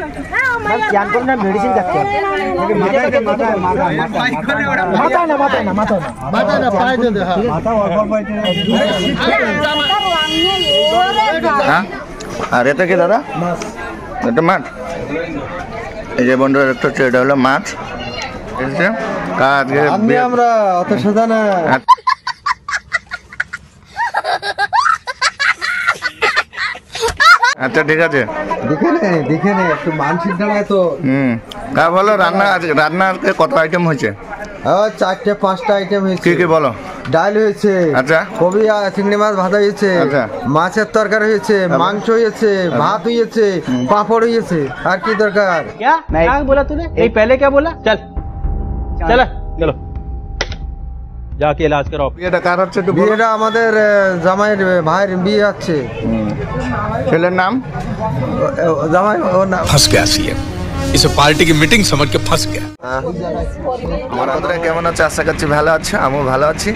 ध्यान करो ना मेडिसिन करते हैं माता ना पाए दे दे माता और हां আর এটা কি দাদা মাছ এটা মাছ এই যে বন্ধুরা একটা এটা হলো মাছ বুঝছেন আজকে আমরা অত সাদা না আচ্ছা ঠিক আছে দেখে নে একটু মানসিক দাঁড়ায় তো কা বলো রান্নাতে কত আইটেম হয়েছে 4টে 5টা আইটেম হয়েছে কি কি বলো ডাল হয়েছে আচ্ছা কবি আর চিংড়ি মাছ ভাজা হয়েছে আচ্ছা মাছের তরকারি হয়েছে মাংস হয়েছে ভাত হয়েছে পাঁপড় হয়েছে আর কি দরকার क्या क्या बोला तूने ये पहले क्या बोला चल चला चलो जाके इलाज कराओ বিয়েটা কার হচ্ছে একটু বলো বিয়েটা আমাদের জামাইয়ের ভাইয়ের বিয়ে আছে ছেলের নাম জামাই ওর নাম फंस गया सीएम इसे पार्टी की मीटिंग समझ के फंस गया আমার বন্ধুরা কেমন আছে আশা করছি ভালো আছে আমিও ভালো আছি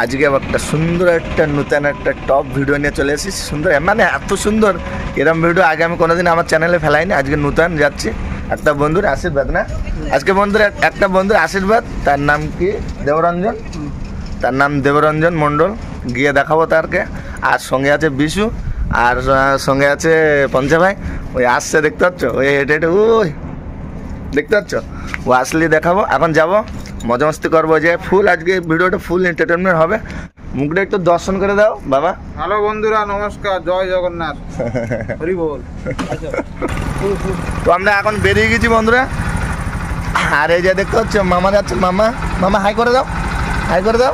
আজকে একটা সুন্দর একটা নতুন একটা টপ ভিডিও নিয়ে চলে এসেছি সুন্দর মানে এত সুন্দর এরকম ভিডিও আগে আমি কোনোদিন আমার চ্যানেলে ফেলাইনি আজকে নতুন যাচ্ছি একটা বন্ধুর আশীর্বাদ না আজকে বন্ধুর একটা বন্ধুর আশীর্বাদ তার নাম কি দেবরঞ্জন তার নাম দেবরঞ্জন মণ্ডল গিয়ে দেখাবো তারকে আর সঙ্গে আছে বিশু আর সঙ্গে আছে পঞ্চা ভাই ওই আসছে দেখতে পাচ্ছ ওই হেঁটে হেঁটে ওই দেখতে পাচ্ছ ও আসলে দেখাবো এখন যাবো মজা মস্তি করবো যে ফুল আজকে ভিডিওটা ফুল এন্টারটেনমেন্ট হবে মুখটা একটু দর্শন করে দাও বাবা হ্যালো বন্ধুরা নমস্কার জয় জগন্নাথ হরি বল তো আমরা এখন বেরিয়ে গেছি বন্ধুরা আর এই যে দেখতে পাচ্ছ মামা যাচ্ছে মামা মামা হাই করে দাও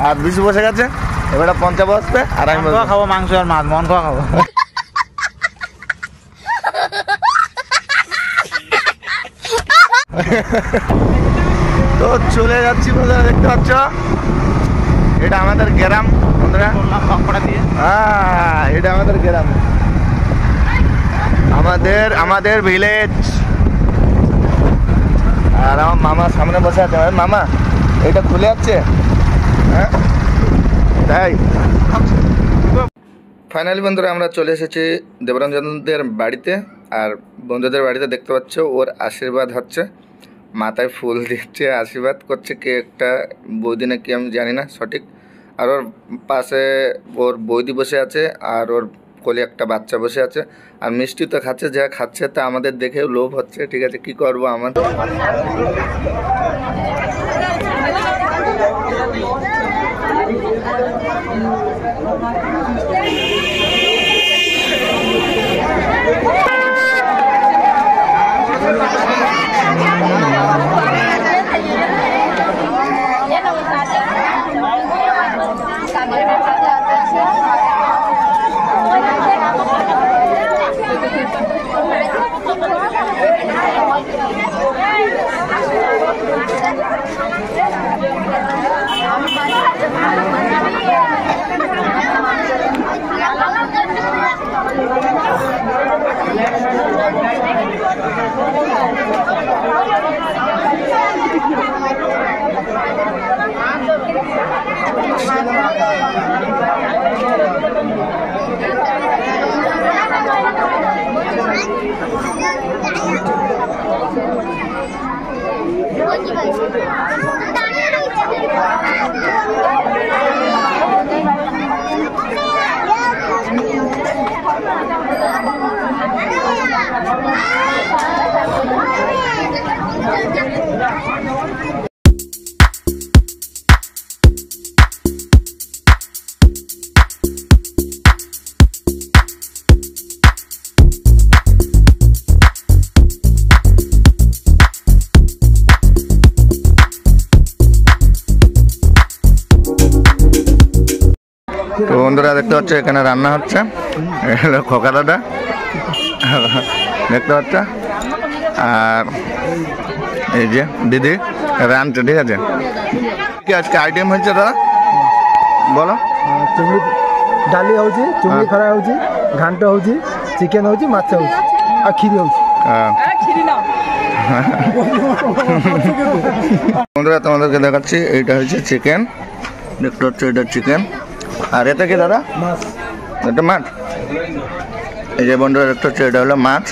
আর বিশু বসে গেছে এবার পঞ্চা বসবে আর আমি খাবো মাংস আর মাছ মন খাবো তো চলে যাচ্ছি বন্ধুরা দেখতে পাচ্ছ এটা আমাদের গ্রাম বন্ধুরা হ্যাঁ এটা আমাদের গ্রাম আমাদের ভিলেজ আর আমার মামা সামনে বসে আছে মামা এটা খুলে যাচ্ছে হ্যাঁ তাই ফাইনালি বন্ধুরা আমরা চলে এসেছি দেবরঞ্জনদের বাড়িতে আর বন্ধুদের বাড়িতে দেখতে পাচ্ছ ওর আশীর্বাদ হচ্ছে মাথায় ফুল দিচ্ছে আশীর্বাদ করছে কে একটা বৌদি না কি আমি জানি না সঠিক আর ওর পাশে ওর বৌদি বসে আছে আর ওর কোলে একটা বাচ্চা বসে আছে আর মিষ্টি তো খাচ্ছে যা খাচ্ছে তা আমাদের দেখেও লোভ হচ্ছে ঠিক আছে কি করবো আমাদের তো বন্ধুরা দেখতে পাচ্ছ এখানে রান্না হচ্ছে খোকা দাদা দেখতে পাচ্ছ আর এই যে দিদি রানছে ঠিক আছে কি আজকে আইটেম হচ্ছে দাদা বলো চিংড়ি ডালি হচ্ছে চিংড়ি ফ্রাই হচ্ছে ঘান্ট হচ্ছে চিকেন হচ্ছে মাছ হচ্ছে আর খিরি হচ্ছে বন্ধুরা তোমাদেরকে দেখাচ্ছি এইটা হচ্ছে চিকেন দেখতে পাচ্ছ এটা চিকেন আর এটা কি দাদা মাছ এটা মাছ এই যে বন্ধুরা দেখতে হচ্ছে এটা হলো মাছ।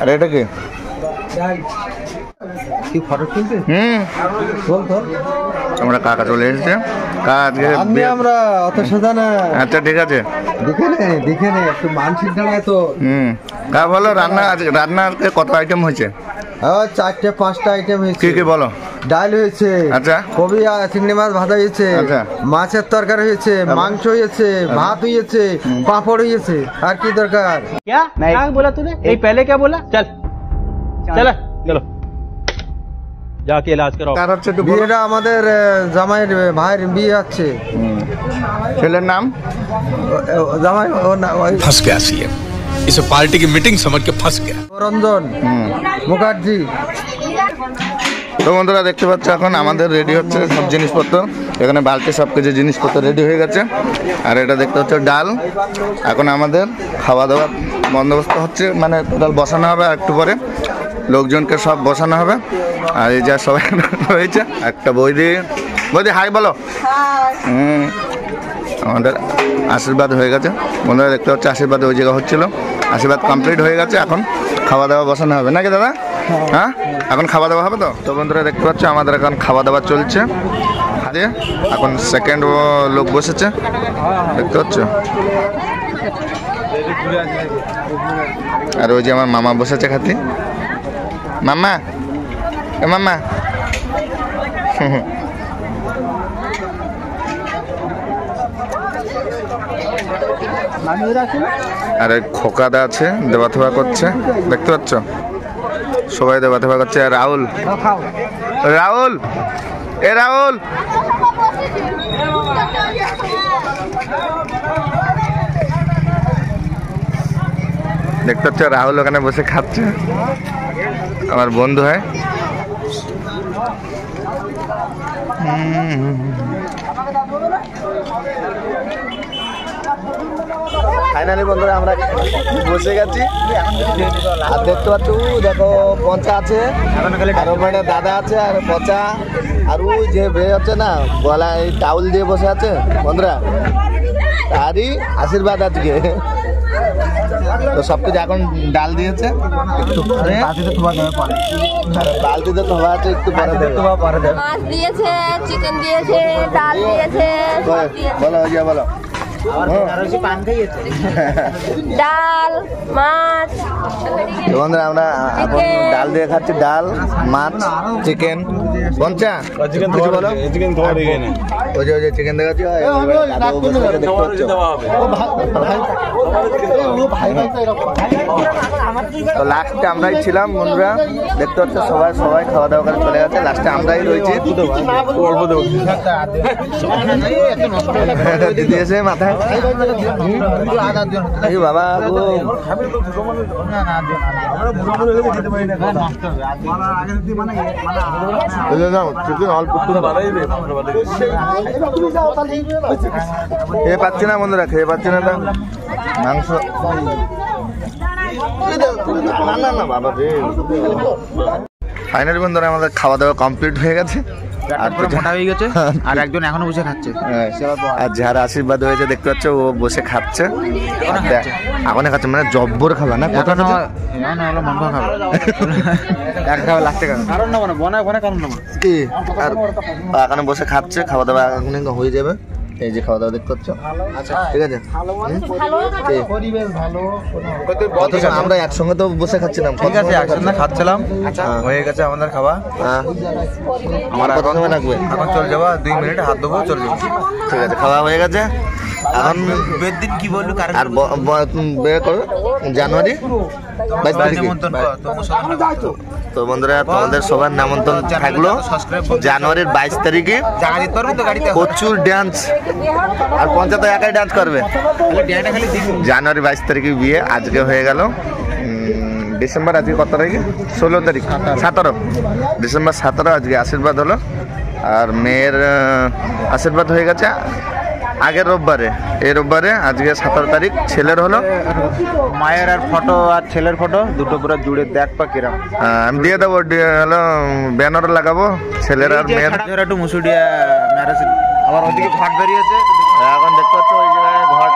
আর এটা কি? আমরা কাকা চলে এসেছে। আমরা অত সোজা না। আচ্ছা ঠিক আছে, দেখে নে একটু মানসিক দাঁড়ায় তো। কা বলো রান্না আজকে কত আইটেম হয়েছে? 4-5টা আইটেম হয়েছে। কি কি বলো? ডাল হয়েছে, আচ্ছা, কবি আর চিংড়ি মাছ ভাজা হয়েছে, আচ্ছা, মাছের তরকারি হয়েছে, মাংস হয়েছে, ভাত হয়েছে, পাঁপড় হয়েছে। আর কি দরকার? क्या क्या बोला तूने? ये पहले क्या बोला? चल चला चलो जाके इलाज कराओ। কার হচ্ছে একটু বলো। বিয়েটা আমাদের জামাইয়ের ভাইয়ের বিয়ে আছে। ছেলের নাম? জামাই फंस गया सीएम, इसे पार्टी की मीटिंग समझ के फंस गया। রঞ্জন মুখার্জি। তো বন্ধুরা দেখতে পাচ্ছ এখন আমাদের রেডি হচ্ছে সব জিনিসপত্র। এখানে বালতি সব কিছু জিনিসপত্র রেডি হয়ে গেছে। আর এটা দেখতে হচ্ছে ডাল। এখন আমাদের খাওয়া দাওয়ার বন্দোবস্ত হচ্ছে, মানে ডাল বসানো হবে আর একটু পরে লোকজনকে সব বসানো হবে। আর এই যা সবাই হয়েছে, একটা বৌদি হাই বলো। আমাদের আশীর্বাদ হয়ে গেছে বন্ধুরা, দেখতে হচ্ছে আশীর্বাদ ওই জায়গা হচ্ছিল। আশীর্বাদ কমপ্লিট হয়ে গেছে, এখন খাওয়া দাওয়া বসানো হবে নাকি দাদা? হ্যাঁ, এখন খাওয়া দাওয়া হবে তো। তো বন্ধুরা দেখতে পাচ্ছ আমাদের এখন খাওয়া দাওয়া চলছে। এখন সেকেন্ড লোক বসেছে দেখতে পাচ্ছ। আর ওই যে আমার মামা বসেছে খাতি। মামা মামা আর খোকাদা আছে, দেবা থেবা করছে দেখতে পাচ্ছ। সবাই দেবা থেবা করছে। আর রাহুল রাহুল এ রাহুল দেখতে পাচ্ছ, রাহুল ওখানে বসে খাচ্ছে, আমার বন্ধু হয়। ফাইনালি বন্ধুরা আমরা বসে গেছি। আর দেখতে পাচ্ছ দেখো পচা আছে, আর ওখানে দাদা আছে, আর পচা, আর ওই যে বেয়ে হচ্ছে না গলায় টাউল দিয়ে বসে আছে বন্ধুরা, তারই আশীর্বাদ আজকে। তো সবকিছু এখন ডাল দিয়েছে, একটু পরে বালতিতে ধোয়া আছে, একটু পরে দেবে। মাছ দিয়েছে, চিকেন দিয়েছে, ডাল দিয়েছে, বলো বলো। ডাল মাছ। বন্ধুরা আমরা এখন ডাল দিয়ে খাচ্ছি, ডাল মাছ চিকেন। পঞ্চা কিছু বলো। ওই যে চিকেন দেখাচ্ছি, তো লাস্টে আমরাই ছিলাম বন্ধুরা, দেখতে পাচ্ছ সবাই খাওয়া দাওয়া করে চলে গেছে, লাস্টে আমরাই রয়েছি। দিদি এসে মাথায় বাবা খেয়ে পাচ্ছি না বন্ধুরা, খেয়ে পাচ্ছি না তো মাংস। ফাইনালি বন্ধুরা আমাদের খাওয়া দাওয়া কমপ্লিট হয়ে গেছে, আর মোটা হয়ে গেছে, আর একজন এখনো বসে খাচ্ছে। আর যার আশীর্বাদ হয়েছে দেখতে পাচ্ছ ও বসে খাচ্ছে, এখন খাচ্ছে, মানে জব্বর খাবে না কথা না এখানে বসে খাচ্ছে, খাওয়া দাওয়া এখন হয়ে যাবে। এই যে খাওয়া দাওয়া দেখতে পাচ্ছ, ঠিক আছে। আমরা একসঙ্গে তো বসে খাচ্ছিলাম, ঠিক আছে একসঙ্গে খাচ্ছিলাম, হয়ে গেছে আমাদের খাওয়া। আমার কত সময় লাগবে? এখন চলে যাবো 2 মিনিট, হাত দেবো চলে যাবো, ঠিক আছে। খাওয়া হয়ে গেছে, এখন দিন কি বললো আর বের করো জানুয়ারি 22 তারিখে। তো বন্ধুরা তোমাদের সবার নামন্ত্রণ থাকলো জানুয়ারির 22 তারিখে। প্রচুর ডান্স, আর পঞ্চায়েত একাই ডান্স করবে। জানুয়ারি 22 তারিখে বিয়ে, আজকে হয়ে গেল ডিসেম্বর, আজকে কত তারিখে? 16 তারিখ, 17 ডিসেম্বর 17 আজকে আশীর্বাদ হলো। আর মেয়ের আশীর্বাদ হয়ে গেছে আগের রোববারে, এই রোববারে, আজকে 17 তারিখ। ছেলের হলো মায়ের আর ফটো আর ছেলের ফটো দুটো পুরো জুড়ে দেখ পা কিরম। আমি দিয়ে দেবো, হলো ব্যানার লাগাবো ছেলের আর মেয়ের। একটু মুসুডিয়া ম্যারেজ, আবার ওইদিকে ঘট বেরিয়েছে, এখন দেখতে পাচ্ছ ওই জায়গায় ঘট।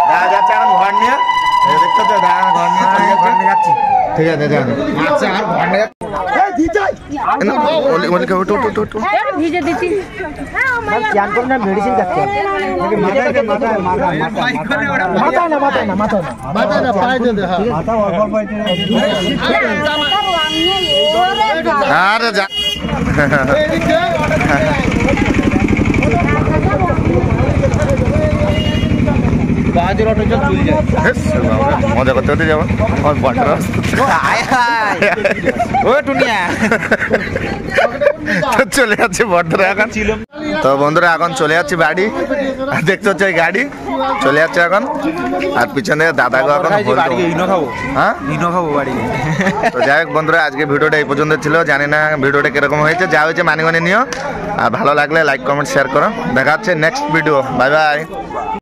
দেখা যাচ্ছে এখন ঘর নিয়ে দেখতে তো দেখা ঘর নিয়ে চলে যাচ্ছে ঠিক আছে যান আচ্ছা আর ঘর নিয়ে ভিজে দিচ্ছি জ্ঞান করে না মেডিসিন খাচ্ছে মাথায় না পায়ে দিতে মাথা অল্প আরে যা মজা করতে করতে যাবো আমার বটরা চলে যাচ্ছে বটরা এখন তো বন্ধুরা এখন চলে যাচ্ছি বাড়ি দেখতে হচ্ছে ওই গাড়ি চলে যাচ্ছে এখন আর পিছনে দাদাকে এখন হ্যাঁ তো যাই হোক বন্ধুরা আজকে ভিডিওটা এই পর্যন্ত ছিল জানি না ভিডিওটা কিরকম হয়েছে যা হয়েছে মানিয়ে নিও আর ভালো লাগলে লাইক কমেন্ট শেয়ার করো দেখা হচ্ছে নেক্সট ভিডিও বাই বাই